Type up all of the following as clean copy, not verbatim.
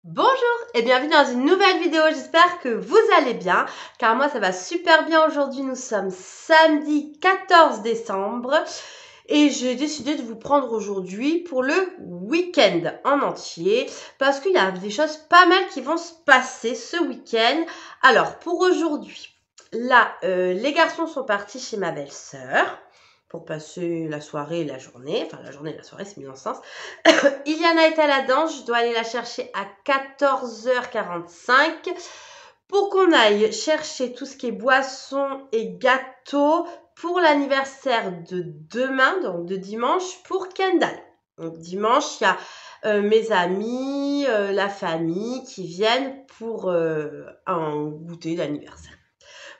Bonjour et bienvenue dans une nouvelle vidéo, j'espère que vous allez bien, car moi ça va super bien aujourd'hui. Nous sommes samedi 14 décembre et j'ai décidé de vous prendre aujourd'hui pour le week-end en entier, parce qu'il y a des choses pas mal qui vont se passer ce week-end. Alors pour aujourd'hui, là les garçons sont partis chez ma belle-sœur pour passer la soirée et la journée, enfin la journée et la soirée c'est mis dans ce sens. Iliana est à la danse, je dois aller la chercher à 14h45 pour qu'on aille chercher tout ce qui est boissons et gâteaux pour l'anniversaire de demain, donc de dimanche, pour Kendall. Donc dimanche, il y a mes amis, la famille qui viennent pour un goûter d'anniversaire.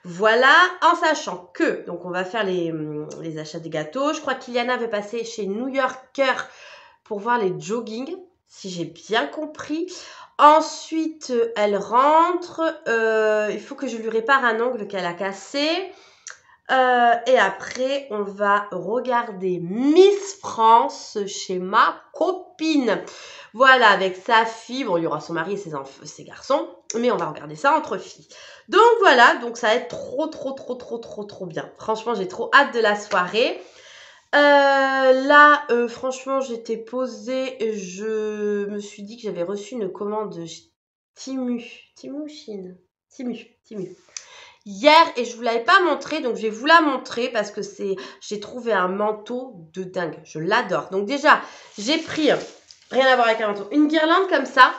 Voilà, en sachant que, donc on va faire les achats des gâteaux. Je crois qu'Iliana veut passer chez New Yorker pour voir les jogging, si j'ai bien compris. Ensuite, elle rentre. Il faut que je lui répare un ongle qu'elle a cassé. Et après, on va regarder Miss France chez ma copine. Voilà, avec sa fille. Bon, il y aura son mari et ses garçons. Mais on va regarder ça entre filles. Donc voilà, donc ça va être trop bien. Franchement, j'ai trop hâte de la soirée. Là, franchement, j'étais posée et je me suis dit que j'avais reçu une commande de Timu Chine, Timu. Hier et je vous l'avais pas montré, donc je vais vous la montrer parce que j'ai trouvé un manteau de dingue. Je l'adore. Donc déjà, j'ai pris, rien à voir avec un manteau, une guirlande comme ça,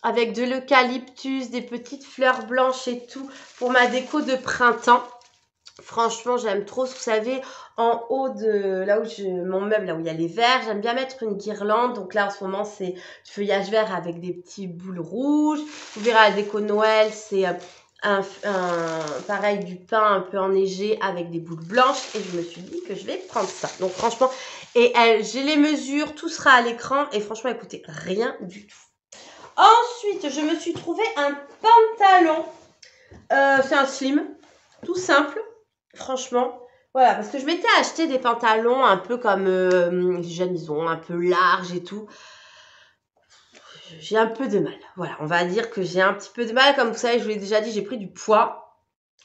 avec de l'eucalyptus, des petites fleurs blanches et tout pour ma déco de printemps. Franchement, j'aime trop, vous savez, en haut de là où mon meuble, là où il y a les verres, j'aime bien mettre une guirlande. Donc là, en ce moment, c'est du feuillage vert avec des petits boules rouges. Vous verrez, à la déco Noël, c'est pareil, du pain un peu enneigé avec des boules blanches. Et je me suis dit que je vais prendre ça. Donc franchement, et j'ai les mesures, tout sera à l'écran. Et franchement, écoutez, rien du tout. Ensuite, je me suis trouvé un pantalon. C'est un slim, tout simple. Franchement, voilà, parce que je m'étais acheté des pantalons un peu comme les jeunes, ils ont un peu large et tout. J'ai un peu de mal. Voilà, on va dire que j'ai un petit peu de mal. Comme vous savez, je vous l'ai déjà dit, j'ai pris du poids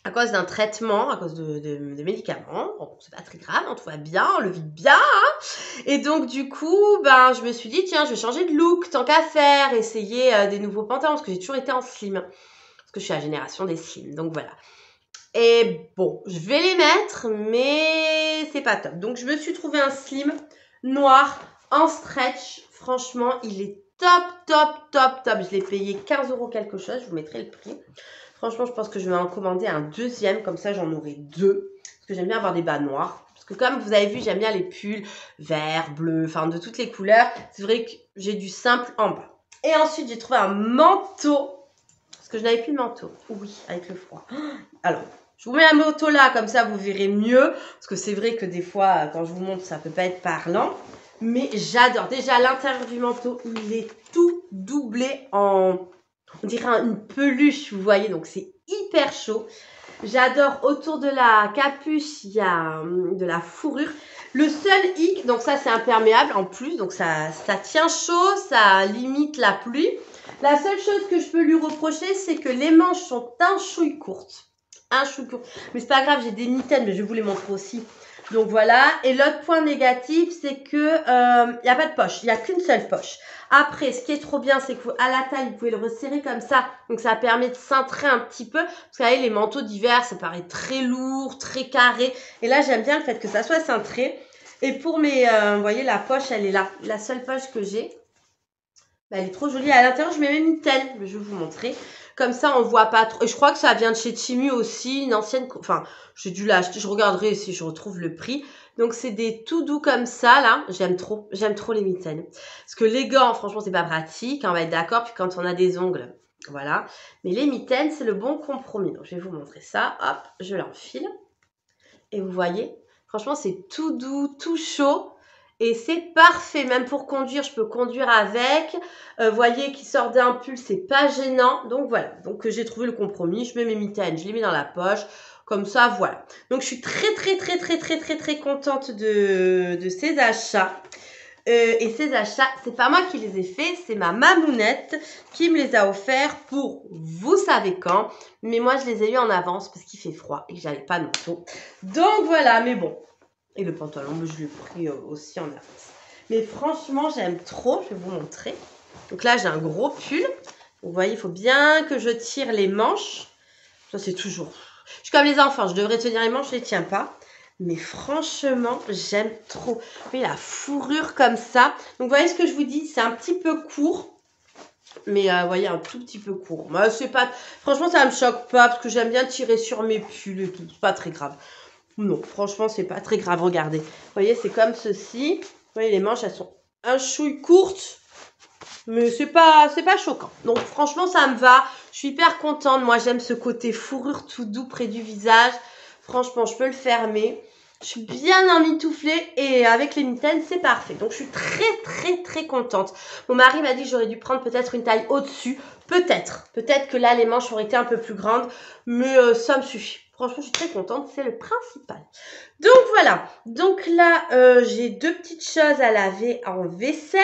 à cause d'un traitement, à cause de médicaments. Bon, c'est pas très grave, on tout va bien, on le vit bien. Hein. Et donc, du coup, ben, je me suis dit, tiens, je vais changer de look, tant qu'à faire, essayer des nouveaux pantalons, parce que j'ai toujours été en slim. Parce que je suis la génération des slims. Donc, voilà. Et bon, je vais les mettre, mais c'est pas top. Donc, je me suis trouvé un slim noir en stretch. Franchement, il est top. Je l'ai payé 15 € quelque chose. Je vous mettrai le prix. Franchement, je pense que je vais en commander un deuxième. Comme ça, j'en aurai deux. Parce que j'aime bien avoir des bas noirs. Parce que comme vous avez vu, j'aime bien les pulls vert, bleu, enfin de toutes les couleurs. C'est vrai que j'ai du simple en bas. Et ensuite, j'ai trouvé un manteau. Parce que je n'avais plus de manteau. Oui, avec le froid. Alors, je vous mets la moto là, comme ça vous verrez mieux. Parce que c'est vrai que des fois, quand je vous montre, ça peut pas être parlant. Mais j'adore. Déjà, l'intérieur du manteau, il est tout doublé en, on dirait une peluche, vous voyez. Donc, c'est hyper chaud. J'adore. Autour de la capuche, il y a de la fourrure. Le seul hic, donc ça, c'est imperméable en plus. Donc, ça tient chaud, ça limite la pluie. La seule chose que je peux lui reprocher, c'est que les manches sont un chouille courtes. Un chouille court. Mais c'est pas grave, j'ai des mitaines, mais je vais vous les montrer aussi. Donc voilà. Et l'autre point négatif, c'est que y a pas de poche. Il n'y a qu'une seule poche. Après, ce qui est trop bien, c'est que à la taille, vous pouvez le resserrer comme ça. Donc ça permet de cintrer un petit peu. Parce que vous savez, les manteaux d'hiver, ça paraît très lourd, très carré. Et là, j'aime bien le fait que ça soit cintré. Et pour mes, vous voyez, la poche, elle est là. La seule poche que j'ai. Elle est trop jolie. À l'intérieur, je mets même une telle. Je vais vous montrer. Comme ça, on voit pas trop. Et je crois que ça vient de chez Timu aussi. Une ancienne... Enfin, j'ai dû l'acheter. Je regarderai si je retrouve le prix. Donc, c'est des tout doux comme ça, là. J'aime trop. J'aime trop les mitaines. Parce que les gants, franchement, c'est pas pratique. On va être d'accord. Puis quand on a des ongles, voilà. Mais les mitaines, c'est le bon compromis. Donc, je vais vous montrer ça. Hop, je l'enfile. Et vous voyez, franchement, c'est tout doux, tout chaud. Et c'est parfait, même pour conduire, je peux conduire avec. Voyez qu'il sort d'un pull, c'est pas gênant. Donc voilà, donc j'ai trouvé le compromis. Je mets mes mitaines, je les mets dans la poche. Comme ça, voilà. Donc je suis très contente de ces achats. Et ces achats, c'est pas moi qui les ai faits, c'est ma mamounette qui me les a offerts pour vous savez quand. Mais moi, je les ai eu en avance parce qu'il fait froid et que j'avais pas de manteau. Donc voilà, mais bon. Et le pantalon, je l'ai pris aussi en avance. Mais franchement, j'aime trop. Je vais vous montrer. Donc là, j'ai un gros pull. Vous voyez, il faut bien que je tire les manches. Ça, c'est toujours... Je suis comme les enfants, je devrais tenir les manches, je les tiens pas. Mais franchement, j'aime trop. Vous voyez, la fourrure comme ça. Donc, vous voyez ce que je vous dis, c'est un petit peu court. Mais vous voyez, un tout petit peu court. Moi, c'est pas... Franchement, ça me choque pas parce que j'aime bien tirer sur mes pulls et tout. C'est pas très grave. Non, franchement, c'est pas très grave. Regardez. Vous voyez, c'est comme ceci. Vous voyez, les manches, elles sont un chouille courtes. Mais c'est pas choquant. Donc franchement, ça me va. Je suis hyper contente. Moi, j'aime ce côté fourrure tout doux près du visage. Franchement, je peux le fermer. Je suis bien emmitouflée et avec les mitaines, c'est parfait. Donc, je suis très contente. Mon mari m'a dit que j'aurais dû prendre peut-être une taille au-dessus. Peut-être. Peut-être que là, les manches auraient été un peu plus grandes. Mais ça me suffit. Franchement, je suis très contente. C'est le principal. Donc, voilà. Donc là, j'ai deux petites choses à laver en vaisselle.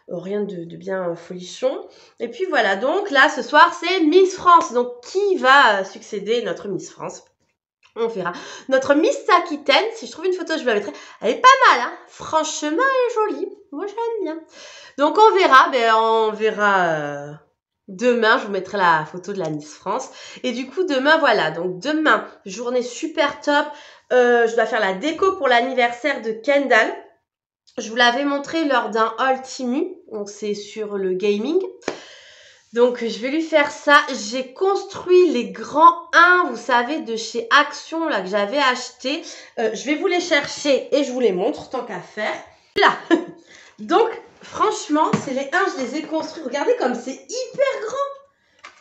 Rien de bien folichon. Et puis voilà, donc là, ce soir, c'est Miss France. Donc, qui va succéder notre Miss France? On verra. Notre Miss Aquitaine, si je trouve une photo, je vous la mettrai. Elle est pas mal, hein. Franchement, elle est jolie. Moi, j'aime bien. Donc, on verra. On verra demain. Je vous mettrai la photo de la Miss France. Et du coup, demain, voilà. Donc, demain, journée super top. Je dois faire la déco pour l'anniversaire de Kendall. Je vous l'avais montré lors d'un haul Temu, donc c'est sur le gaming. Donc je vais lui faire ça. J'ai construit les grands 1, vous savez, de chez Action, là, que j'avais acheté. Je vais vous les chercher et je vous les montre, tant qu'à faire. Là. Donc, franchement, c'est les 1, je les ai construits. Regardez comme c'est hyper grand.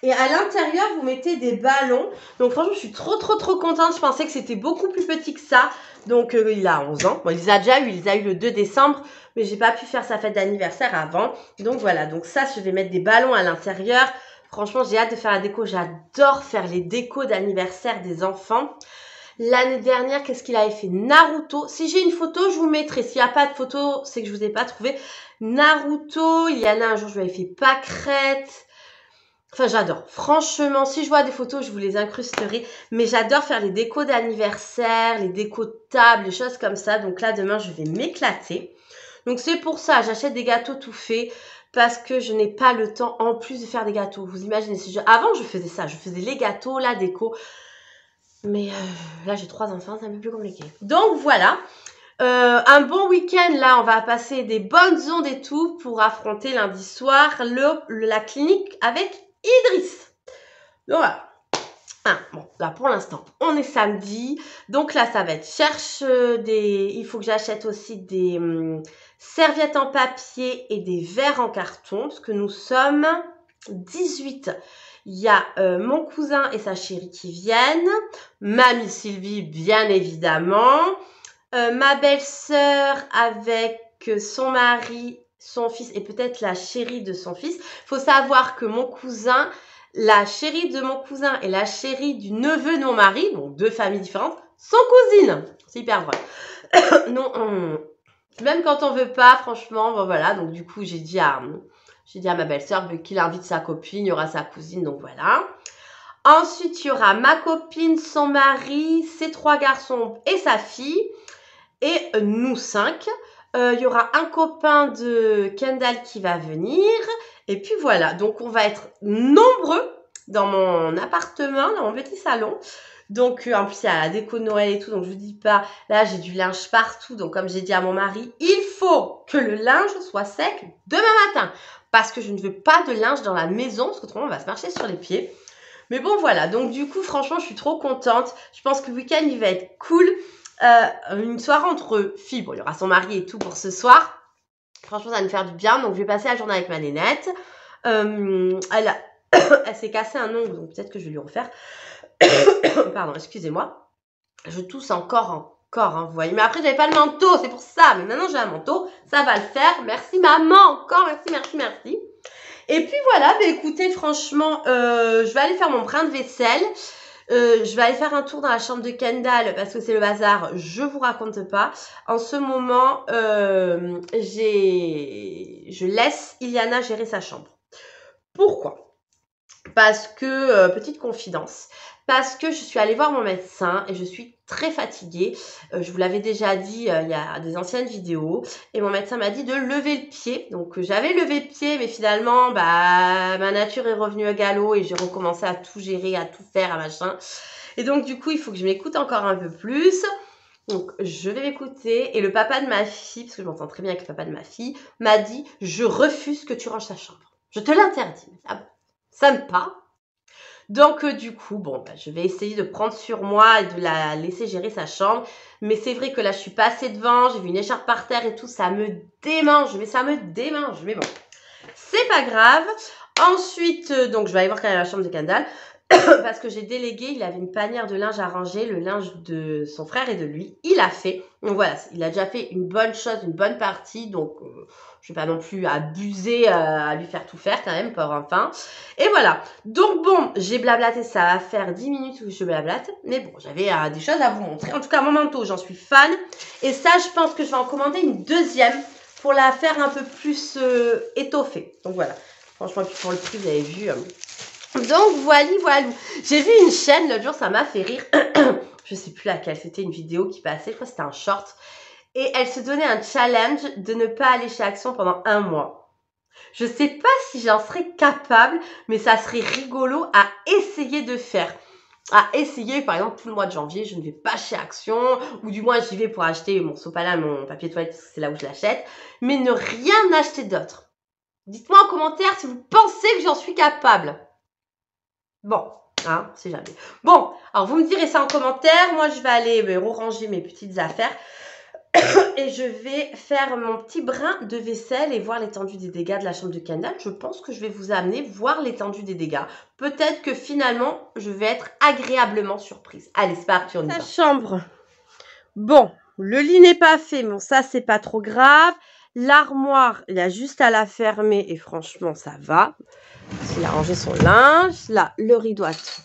Et à l'intérieur, vous mettez des ballons. Donc franchement, je suis trop contente. Je pensais que c'était beaucoup plus petit que ça. Donc il a 11 ans. Bon, il les a déjà eu. Il les a eu le 2 décembre. Mais j'ai pas pu faire sa fête d'anniversaire avant. Donc voilà. Donc ça, je vais mettre des ballons à l'intérieur. Franchement, j'ai hâte de faire la déco. J'adore faire les décos d'anniversaire des enfants. L'année dernière, qu'est-ce qu'il avait fait? Naruto. Si j'ai une photo, je vous mettrai. S'il n'y a pas de photo, c'est que je vous ai pas trouvé. Naruto. Il y en a un jour, je lui avais fait pâquerette. Enfin, j'adore. Franchement, si je vois des photos, je vous les incrusterai. Mais j'adore faire les décos d'anniversaire, les décos de table, les choses comme ça. Donc là, demain, je vais m'éclater. Donc c'est pour ça, j'achète des gâteaux tout faits. Parce que je n'ai pas le temps en plus de faire des gâteaux. Vous imaginez, avant, je faisais ça. Je faisais les gâteaux, la déco. Mais là, j'ai 3 enfants, c'est un peu plus compliqué. Donc voilà. Un bon week-end, là, on va passer des bonnes ondes et tout pour affronter lundi soir la clinique avec Idriss. Donc voilà. Bon, là pour l'instant, on est samedi. Donc là, ça va être il faut que j'achète aussi des serviettes en papier et des verres en carton parce que nous sommes 18. Il y a mon cousin et sa chérie qui viennent. Mamie Sylvie, bien évidemment. Ma belle-sœur avec son mari, son fils et peut-être la chérie de son fils. Il faut savoir que mon cousin, la chérie de mon cousin et la chérie du neveu de mon mari, donc 2 familles différentes, sont cousines. C'est hyper drôle. Non, même quand on veut pas, franchement, bon, voilà. Donc du coup, j'ai dit à ma belle-sœur qu'il invite sa copine, il y aura sa cousine, donc voilà. Ensuite, il y aura ma copine, son mari, ses 3 garçons et sa fille. Et nous 5. Il y aura un copain de Kendall qui va venir. Et puis voilà. Donc, on va être nombreux dans mon appartement, dans mon petit salon. Donc, en plus, il y a la déco de Noël et tout. Donc, je vous dis pas, là, j'ai du linge partout. Donc, comme j'ai dit à mon mari, il faut que le linge soit sec demain matin. Parce que je ne veux pas de linge dans la maison. Parce qu'autrement, on va se marcher sur les pieds. Mais bon, voilà. Donc, du coup, franchement, je suis trop contente. Je pense que le week-end, il va être cool. Une soirée entre filles. Bon, il y aura son mari et tout pour ce soir. Franchement, ça va me faire du bien. Donc, je vais passer la journée avec ma nénette. Elle s'est cassé un ongle, donc peut-être que je vais lui refaire. Pardon, excusez-moi. Je tousse encore, hein, vous voyez. Mais après, j'avais pas le manteau, c'est pour ça. Mais maintenant, j'ai un manteau. Ça va le faire. Merci, maman. Encore, merci. Et puis, voilà. Écoutez, franchement, je vais aller faire mon brin de vaisselle. Je vais aller faire un tour dans la chambre de Kendall parce que c'est le bazar, je vous raconte pas. En ce moment, je laisse Iliana gérer sa chambre. Pourquoi? Parce que, petite confidence, parce que je suis allée voir mon médecin et je suis très fatiguée. Je vous l'avais déjà dit il y a des anciennes vidéos. Et mon médecin m'a dit de lever le pied. Donc j'avais levé le pied, mais finalement, ma nature est revenue au galop et j'ai recommencé à tout gérer, à tout faire, à machin. Et donc du coup, il faut que je m'écoute encore un peu plus. Donc je vais m'écouter. Et le papa de ma fille, parce que je m'entends très bien avec le papa de ma fille, m'a dit « Je refuse que tu ranges ta chambre. Je te l'interdis. » Ah bon, ça me parle. Donc du coup, je vais essayer de prendre sur moi et de la laisser gérer sa chambre. Mais c'est vrai que là, je suis passée devant, j'ai vu une écharpe par terre et tout, ça me démange. Mais ça me démange. Mais bon, c'est pas grave. Ensuite, donc je vais aller voir quand même la chambre de Kendall. Parce que j'ai délégué, il avait une panière de linge à ranger, le linge de son frère et de lui. Il a fait. Donc voilà, il a déjà fait une bonne chose, une bonne partie. Donc je ne vais pas non plus abuser à lui faire tout faire quand même, pauvre enfant. Et voilà. Donc bon, j'ai blablaté, ça va faire 10 minutes que je blablate. Mais bon, j'avais des choses à vous montrer. En tout cas, mon manteau, j'en suis fan. Et ça, je pense que je vais en commander une deuxième pour la faire un peu plus étoffée. Donc voilà. Franchement, puis pour le prix, vous avez vu... Donc voilà. J'ai vu une chaîne l'autre jour, ça m'a fait rire. Je sais plus laquelle, c'était une vidéo qui passait, je crois que c'était un short. Et elle se donnait un challenge de ne pas aller chez Action pendant 1 mois. Je sais pas si j'en serais capable, mais ça serait rigolo à essayer de faire. À essayer, par exemple, tout le mois de janvier, je ne vais pas chez Action, ou du moins j'y vais pour acheter mon sopalin, mon papier toilette, parce que c'est là où je l'achète, mais ne rien acheter d'autre. Dites-moi en commentaire si vous pensez que j'en suis capable. Bon, hein, c'est jamais. Bon, alors vous me direz ça en commentaire. Moi, je vais aller ranger mes petites affaires. Et je vais faire mon petit brin de vaisselle et voir l'étendue des dégâts de la chambre de Kendall. Je pense que je vais vous amener voir l'étendue des dégâts. Peut-être que finalement, je vais être agréablement surprise. Allez, c'est parti, on y va. La chambre. Bon, le lit n'est pas fait. Bon, ça, c'est pas trop grave. L'armoire, il y a juste à la fermer et franchement, ça va. Il a rangé son linge. Là, le rideau à tout.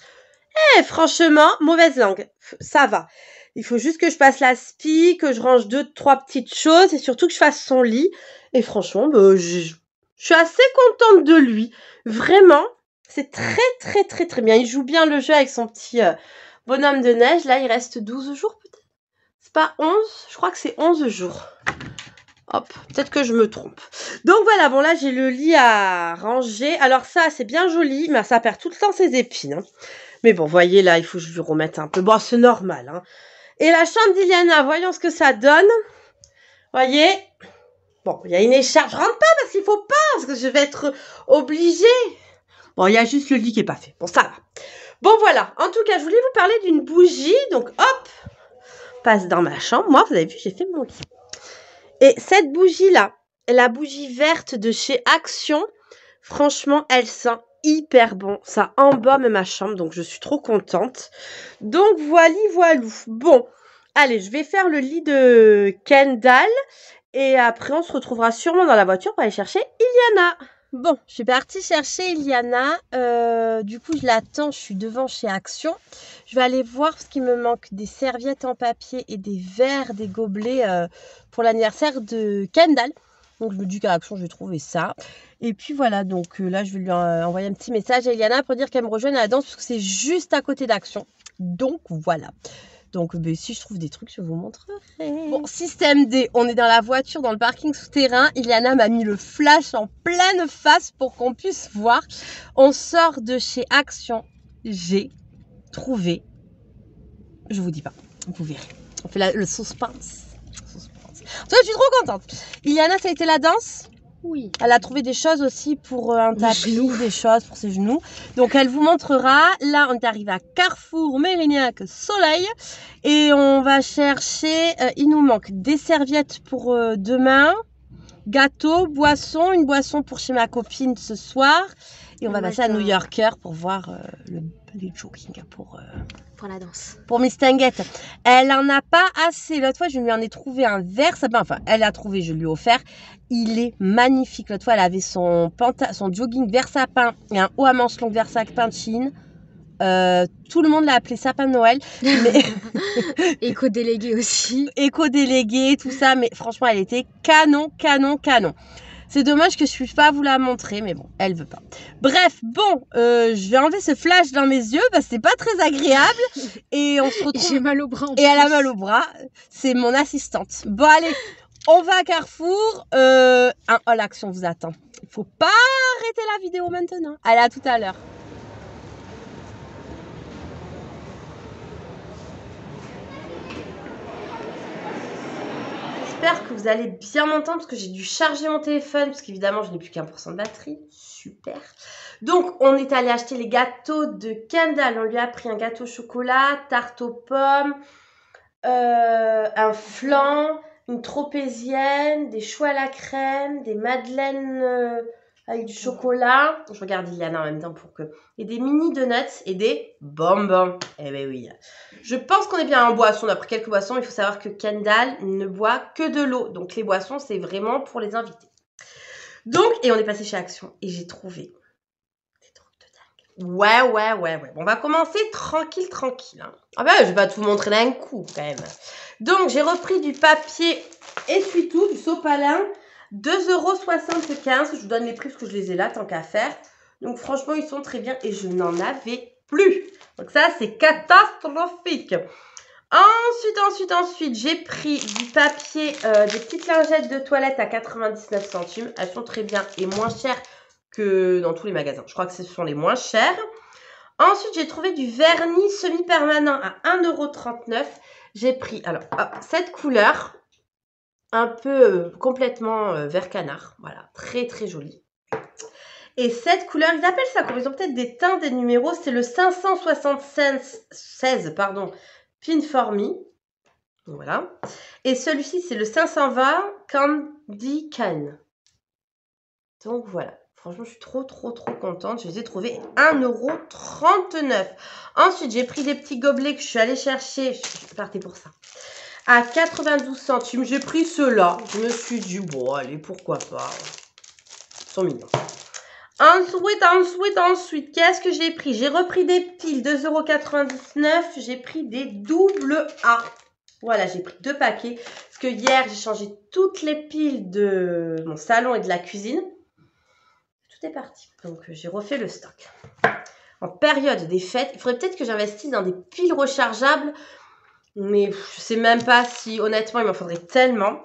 Eh, franchement, mauvaise langue. Ça va. Il faut juste que je passe la spie, que je range 2-3 petites choses et surtout que je fasse son lit. Et franchement, je suis assez contente de lui. Vraiment, c'est très bien. Il joue bien le jeu avec son petit bonhomme de neige. Là, il reste 12 jours peut-être. C'est pas 11? Je crois que c'est 11 jours. Hop, peut-être que je me trompe. Donc voilà, bon là j'ai le lit à ranger. Alors ça, c'est bien joli, mais ça perd tout le temps ses épines. Hein. Mais bon, voyez là, il faut que je lui remette un peu. Bon, c'est normal. Hein. Et la chambre d'Iliana, voyons ce que ça donne. Voyez. Bon, il y a une écharpe. Je rentre pas parce qu'il faut pas, parce que je vais être obligée. Bon, il y a juste le lit qui est pas fait. Bon, ça va. Bon, voilà. En tout cas, je voulais vous parler d'une bougie. Donc, hop, passe dans ma chambre. Moi, vous avez vu, j'ai fait mon lit. Et cette bougie-là, la bougie verte de chez Action, franchement, elle sent hyper bon. Ça embaume ma chambre, donc je suis trop contente. Donc, voilou. Bon, allez, je vais faire le lit de Kendall. Et après, on se retrouvera sûrement dans la voiture pour aller chercher Iliana. Bon, je suis partie chercher Iliana. Du coup, je l'attends. Je suis devant chez Action. Je vais aller voir ce qui me manque. Des serviettes en papier et des verres, des gobelets pour l'anniversaire de Kendall. Donc, je me dis qu'à Action, je vais trouver ça. Et puis, voilà. Donc, là, je vais lui envoyer un petit message à Iliana pour dire qu'elle me rejoigne à la danse parce que c'est juste à côté d'Action. Donc, voilà. Donc, si je trouve des trucs, je vous montrerai. Bon, système D, on est dans la voiture, dans le parking souterrain. Iliana m'a mis le flash en pleine face pour qu'on puisse voir. On sort de chez Action. J'ai trouvé. Je vous dis pas, vous verrez. On fait le suspense. En tout cas, je suis trop contente. Iliana, ça a été la danse? Oui. Elle a trouvé des choses aussi pour un tapis, des choses pour ses genoux. Donc, elle vous montrera. Là, on est arrivé à Carrefour, Mérignac, Soleil. Et on va chercher, il nous manque des serviettes pour demain, gâteau, boisson, une boisson pour chez ma copine ce soir. Et on va passer à New Yorker pour voir les jogging pour la danse. Pour Miss Tanguette. Elle en a pas assez. L'autre fois, je lui en ai trouvé un vert sapin. Enfin, elle a trouvé, je lui ai offert. Il est magnifique. L'autre fois, elle avait son jogging vert sapin et un haut à manches longues vert sapin de Chine. Tout le monde l'a appelé sapin de Noël. Mais... Éco-délégué aussi. Éco-délégué, tout ça. Mais franchement, elle était canon. C'est dommage que je puisse pas vous la montrer, mais bon, elle veut pas. Bref, bon, je vais enlever ce flash dans mes yeux parce que c'est pas très agréable. Et on se retrouve... J'ai mal au bras en plus. Et elle a mal au bras. C'est mon assistante. Bon, allez, on va à Carrefour. L'action vous attend. Il faut pas arrêter la vidéo maintenant. Allez, à tout à l'heure. J'espère que vous allez bien m'entendre parce que j'ai dû charger mon téléphone parce qu'évidemment je n'ai plus qu'1% de batterie. Super. Donc on est allé acheter les gâteaux de Kendall. On lui a pris un gâteau au chocolat, tarte aux pommes, un flan, une tropézienne, des choux à la crème, des madeleines avec du chocolat. Je regarde Iliana en même temps pour que... Et des mini donuts et des bonbons. Eh ben oui. Je pense qu'on est bien en boisson. On a pris quelques boissons. Il faut savoir que Kendall ne boit que de l'eau. Donc les boissons, c'est vraiment pour les invités. Donc, et on est passé chez Action. Et j'ai trouvé des trucs de dingue. Ouais. Bon, on va commencer tranquille. Hein. Ah ben, je vais pas tout vous montrer d'un coup, quand même. Donc, j'ai repris du papier essuie-tout, du sopalin. 2,75 €. Je vous donne les prix parce que je les ai là, tant qu'à faire. Donc, franchement, ils sont très bien. Et je n'en avais plus. Donc, ça, c'est catastrophique. Ensuite, j'ai pris du papier, des petites lingettes de toilette à 99 centimes. Elles sont très bien et moins chères que dans tous les magasins. Je crois que ce sont les moins chères. Ensuite, j'ai trouvé du vernis semi-permanent à 1,39 €. J'ai pris, alors, cette couleur, un peu complètement vert canard. Voilà, très jolie. Et cette couleur, ils appellent ça, ils ont peut-être des teints, des numéros. C'est le 576, Pin for Me. Voilà. Et celui-ci, c'est le 520 Candy Cane. Donc voilà. Franchement, je suis trop contente. Je les ai trouvés 1,39 €. Ensuite, j'ai pris des petits gobelets que je suis allée chercher. Je partais pour ça. À 92 centimes. J'ai pris ceux-là. Je me suis dit, bon, allez, pourquoi pas. Ils sont mignons. Ensuite, qu'est-ce que j'ai pris? J'ai repris des piles, 2,99 €. J'ai pris des double A. Voilà, j'ai pris 2 paquets. Parce que hier, j'ai changé toutes les piles de mon salon et de la cuisine. Tout est parti. Donc, j'ai refait le stock. En période des fêtes, il faudrait peut-être que j'investisse dans des piles rechargeables. Mais je sais même pas si, honnêtement, il m'en faudrait tellement.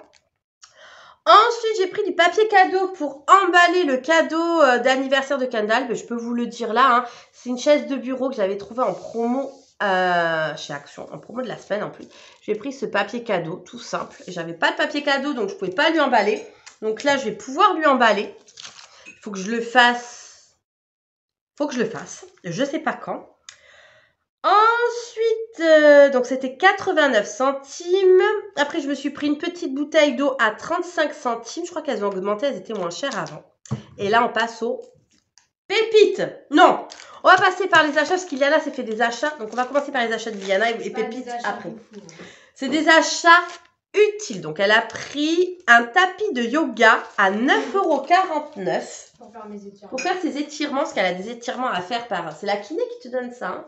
Ensuite, j'ai pris du papier cadeau pour emballer le cadeau d'anniversaire de Kendall. Je peux vous le dire là. Hein. C'est une chaise de bureau que j'avais trouvée en promo chez Action, en promo de la semaine en plus. J'ai pris ce papier cadeau, tout simple. J'avais pas de papier cadeau, donc je pouvais pas lui emballer. Donc là, je vais pouvoir lui emballer. Il faut que je le fasse. Je sais pas quand. Ensuite, donc c'était 89 centimes. Après, je me suis pris une petite bouteille d'eau à 35 centimes. Je crois qu'elles ont augmenté, elles étaient moins chères avant. Et là, on passe aux pépites. Non, on va passer par les achats parce qu'Iliana s'est fait des achats. Donc, on va commencer par les achats d'Iliana et pépites après. C'est des achats utiles. Donc, elle a pris un tapis de yoga à 9,49 € pour faire ses étirements parce qu'elle a des étirements à faire par... C'est la kiné qui te donne ça, hein.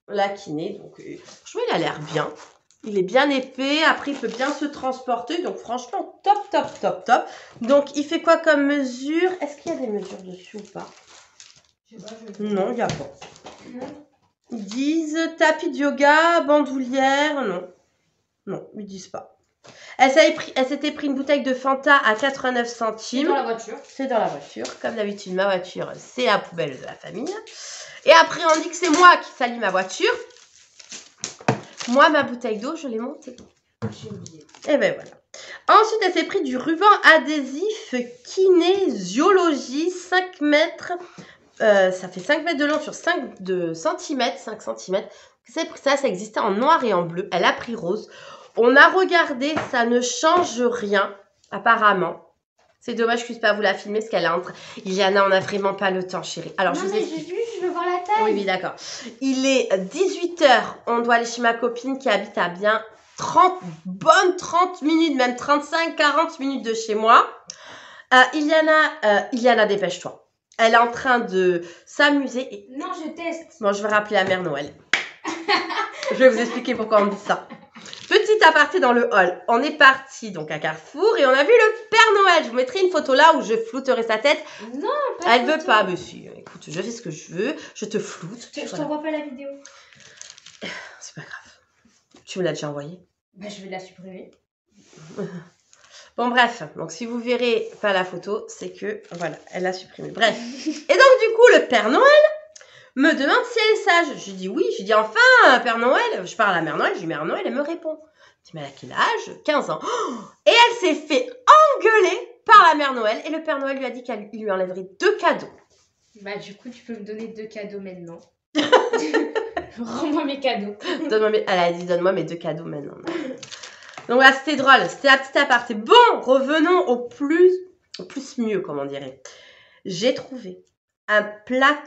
La kiné, donc franchement il a l'air bien, il est bien épais, après il peut bien se transporter, donc franchement top. Donc il fait quoi comme mesure? Est-ce qu'il y a des mesures dessus ou pas? Non, il n'y a pas. Ils disent tapis de yoga, bandoulière, non, ils disent pas. Elle s'était pris une bouteille de Fanta à 89 centimes. C'est dans la voiture, comme d'habitude ma voiture c'est la poubelle de la famille. Et après, on dit que c'est moi qui salis ma voiture. Moi, ma bouteille d'eau, je l'ai montée. J'ai oublié. Et ben voilà. Ensuite, elle s'est pris du ruban adhésif kinésiologie 5 mètres. Ça fait 5 mètres de long sur 5 cm. C'est pris ça existait en noir et en bleu. Elle a pris rose. On a regardé, ça ne change rien, apparemment. C'est dommage que je puisse pas vous la filmer parce qu'elle est en train. Iliana, on n'a vraiment pas le temps, chérie. Alors, non, mais j'ai vu, je veux voir la taille. Oui, d'accord. Il est 18 h. On doit aller chez ma copine qui habite à bien 30 minutes, même 35-40 minutes de chez moi. Iliana, dépêche-toi. Elle est en train de s'amuser. Et... Non, je teste. Bon, je vais rappeler la mère Noël. Je vais vous expliquer pourquoi on dit ça. Petit aparté dans le hall. On est parti donc à Carrefour et on a vu le Père Noël. Je vous mettrai une photo là où je flouterai sa tête. Non, pas Elle veut pas, mais si. Écoute, je fais ce que je veux. Je te floute. Je t'envoie pas la vidéo. C'est pas grave. Tu me l'as déjà envoyée. Bah, je vais la supprimer. Bon, bref. Donc, si vous verrez pas la photo, c'est que, voilà, elle l'a supprimée. Bref. Et donc, du coup, le Père Noël me demande si elle est sage. Je lui dis oui. Je lui dis enfin, Père Noël. Je parle à la Mère Noël. Je dis Mère Noël. Elle me répond. Je dis mais elle a quel âge? 15 ans. Oh, et elle s'est fait engueuler par la Mère Noël. Et le Père Noël lui a dit qu'il lui enlèverait 2 cadeaux. Bah, du coup, tu peux me donner 2 cadeaux maintenant. Rends-moi mes cadeaux. Elle a dit donne-moi mes 2 cadeaux maintenant. Donc là, c'était drôle. C'était un petit aparté. Bon, revenons au plus mieux, comme on dirait. J'ai trouvé un plateau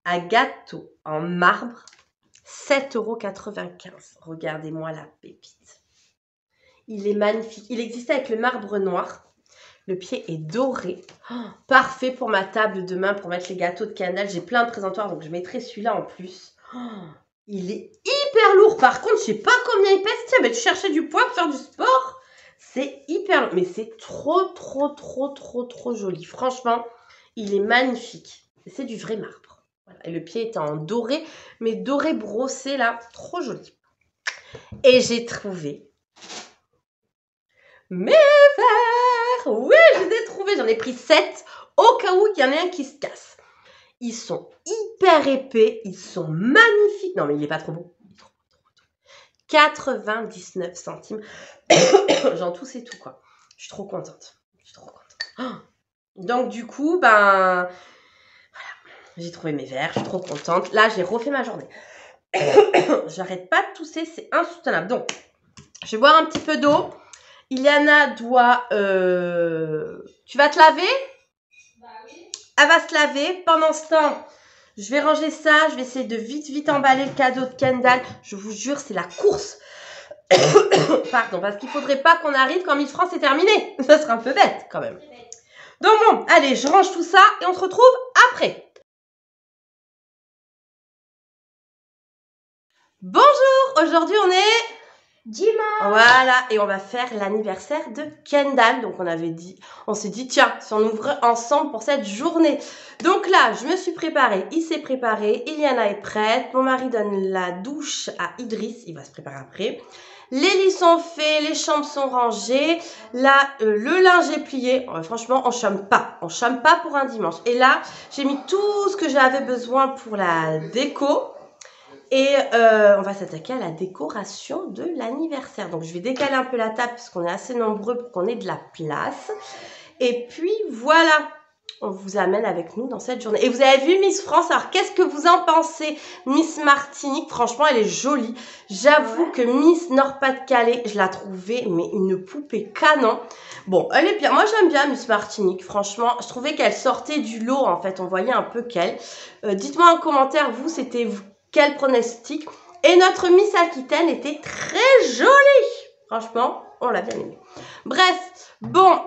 à gâteau en marbre, 7,95 €. Regardez-moi la pépite. Il est magnifique. Il existait avec le marbre noir. Le pied est doré. Oh, parfait pour ma table demain pour mettre les gâteaux de cannelle. J'ai plein de présentoirs, donc je mettrai celui-là en plus. Oh, il est hyper lourd. Par contre, je sais pas combien il pèse. Tiens, mais tu cherchais du poids pour faire du sport. C'est hyper lourd. Mais c'est trop joli. Franchement, il est magnifique. C'est du vrai marbre. Voilà. Et le pied est en doré, mais doré brossé là. Trop joli. Et j'ai trouvé mes verres. Oui, je les ai trouvés. J'en ai pris 7 au cas où il y en ait un qui se casse. Ils sont hyper épais. Ils sont magnifiques. Non, mais il n'est pas trop beau. 99 centimes. J'en tousse et tout, quoi. Je suis trop contente. Oh. Donc, du coup, ben... Voilà. J'ai trouvé mes verres. Je suis trop contente. Là, j'ai refait ma journée. J'arrête pas de tousser. C'est insoutenable. Donc, je vais boire un petit peu d'eau. Iliana doit... Tu vas te laver? Bah oui. Elle va se laver. Pendant ce temps, je vais ranger ça. Je vais essayer de vite emballer le cadeau de Kendall. Je vous jure, c'est la course. Pardon, parce qu'il faudrait pas qu'on arrive quand Miss France est terminée. Ça serait un peu bête, quand même. Donc bon, allez, je range tout ça et on se retrouve après. Bonjour, aujourd'hui on est... Dimanche. Voilà, et on va faire l'anniversaire de Kendall. Donc on s'est dit, tiens, si on ouvre ensemble pour cette journée. Donc là, je me suis préparée, il s'est préparé, Iliana est prête. Mon mari donne la douche à Idriss, il va se préparer après. Les lits sont faits, les chambres sont rangées. Là, le linge est plié. Franchement, on chôme pas pour un dimanche. Et là, j'ai mis tout ce que j'avais besoin pour la déco. Et on va s'attaquer à la décoration de l'anniversaire. Donc, je vais décaler un peu la table puisqu'on est assez nombreux pour qu'on ait de la place. Et puis, voilà, on vous amène avec nous dans cette journée. Et vous avez vu Miss France, alors qu'est-ce que vous en pensez? Miss Martinique, franchement, elle est jolie. J'avoue que Miss Nord-Pas-de-Calais, je la trouvais, mais une poupée canon. Bon, elle est bien. Moi, j'aime bien Miss Martinique, franchement. Je trouvais qu'elle sortait du lot, en fait. On voyait un peu qu'elle. Dites-moi en commentaire, vous, c'était... Quel pronostic. Et notre Miss Aquitaine était très jolie. Franchement, on l'a bien aimée. Bref, bon,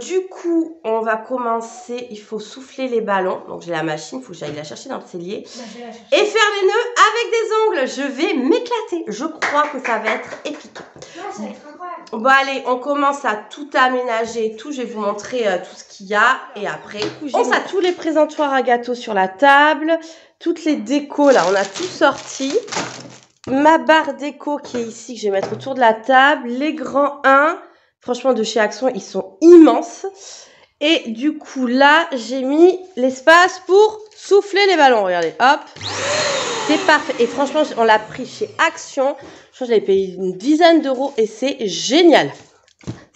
du coup, on va commencer. Il faut souffler les ballons. Donc, j'ai la machine, il faut que j'aille la chercher dans le cellier. Et faire les nœuds avec des ongles. Je vais m'éclater. Je crois que ça va être épique. Ouais, ça va être incroyable. Bon, allez, on commence à tout aménager et tout. Je vais vous montrer tout ce qu'il y a. Et après, on a tous les présentoirs à gâteaux sur la table. Toutes les décos, là, on a tout sorti. Ma barre déco qui est ici, que je vais mettre autour de la table. Les grands 1, franchement, de chez Action, ils sont immenses. Et du coup, là, j'ai mis l'espace pour souffler les ballons. Regardez, hop. C'est parfait. Et franchement, on l'a pris chez Action. Je crois que je l'avais payé une dizaine d'euros et c'est génial.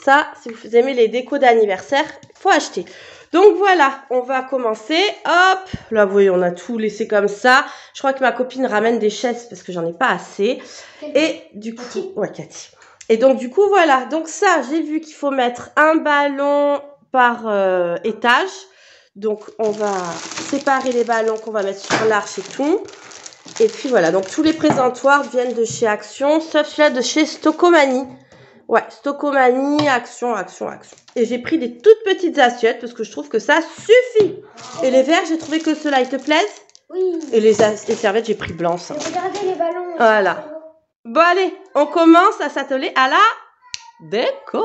Ça, si vous aimez les décos d'anniversaire, il faut acheter. Donc voilà, on va commencer. Hop, là vous voyez, on a tout laissé comme ça. Je crois que ma copine ramène des chaises parce que j'en ai pas assez. Et du coup, ouais, Cathy. Et donc du coup, voilà. Donc ça, j'ai vu qu'il faut mettre un ballon par étage. Donc on va séparer les ballons qu'on va mettre sur l'arche et tout. Et puis voilà, donc tous les présentoirs viennent de chez Action, sauf celui-là de chez Stocomanie. Ouais, Stocomanie, action. Et j'ai pris des toutes petites assiettes parce que je trouve que ça suffit. Et les verres, j'ai trouvé que ceux-là, ils te plaisent? Oui. Et les serviettes, j'ai pris blanc. Ça. Regardez les ballons. Voilà. Bon, allez, on commence à s'atteler à la déco.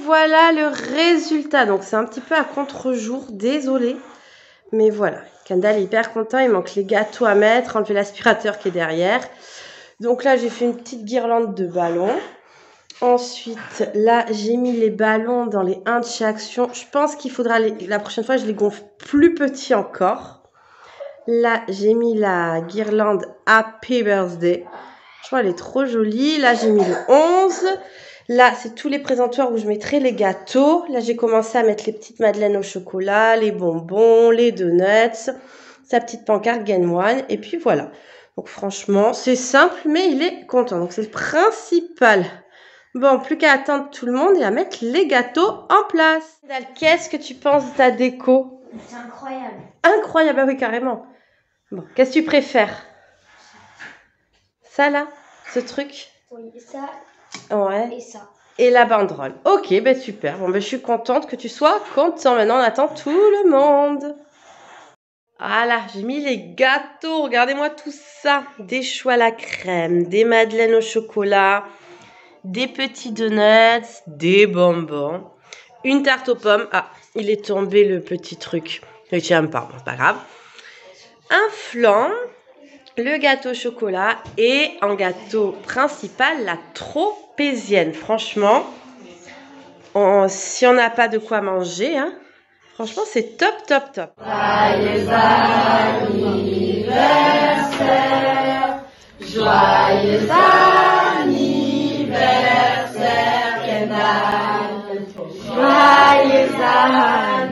Voilà le résultat. Donc c'est un petit peu à contre-jour, désolé. Mais voilà, Kendall est hyper content. Il manque les gâteaux à mettre, enlever l'aspirateur qui est derrière. Donc là, j'ai fait une petite guirlande de ballons. Ensuite, là, j'ai mis les ballons dans les 1 de chez Action. Je pense qu'il faudra, la prochaine fois, je les gonfle plus petits encore. Là, j'ai mis la guirlande Happy Birthday. Je crois qu'elle est trop jolie. Là, j'ai mis le 11. Là, c'est tous les présentoirs où je mettrai les gâteaux. Là, j'ai commencé à mettre les petites madeleines au chocolat, les bonbons, les donuts, sa petite pancarte Game One. Et puis voilà. Donc franchement, c'est simple, mais il est content. Donc c'est le principal. Bon, plus qu'à attendre tout le monde et à mettre les gâteaux en place. Qu'est-ce que tu penses de ta déco? C'est incroyable. Incroyable, ah oui, carrément. Bon, qu'est-ce que tu préfères? Ça là? Ce truc? Oui, ça. Ouais. Et ça. Et la banderole. Ok, ben super. Bon, ben je suis contente que tu sois content. Maintenant, on attend tout le monde. Voilà, j'ai mis les gâteaux. Regardez-moi tout ça. Des choux à la crème, des madeleines au chocolat, des petits donuts, des bonbons, une tarte aux pommes. Ah, il est tombé le petit truc. Je ne tiens pas, bon, c'est pas grave. Un flan, le gâteau au chocolat et en gâteau principal, la tropézienne. Franchement, si on n'a pas de quoi manger, hein, franchement, c'est top. Joyeux anniversaire, joyeux anniversaire, Kendall. Joyeux anniversaire.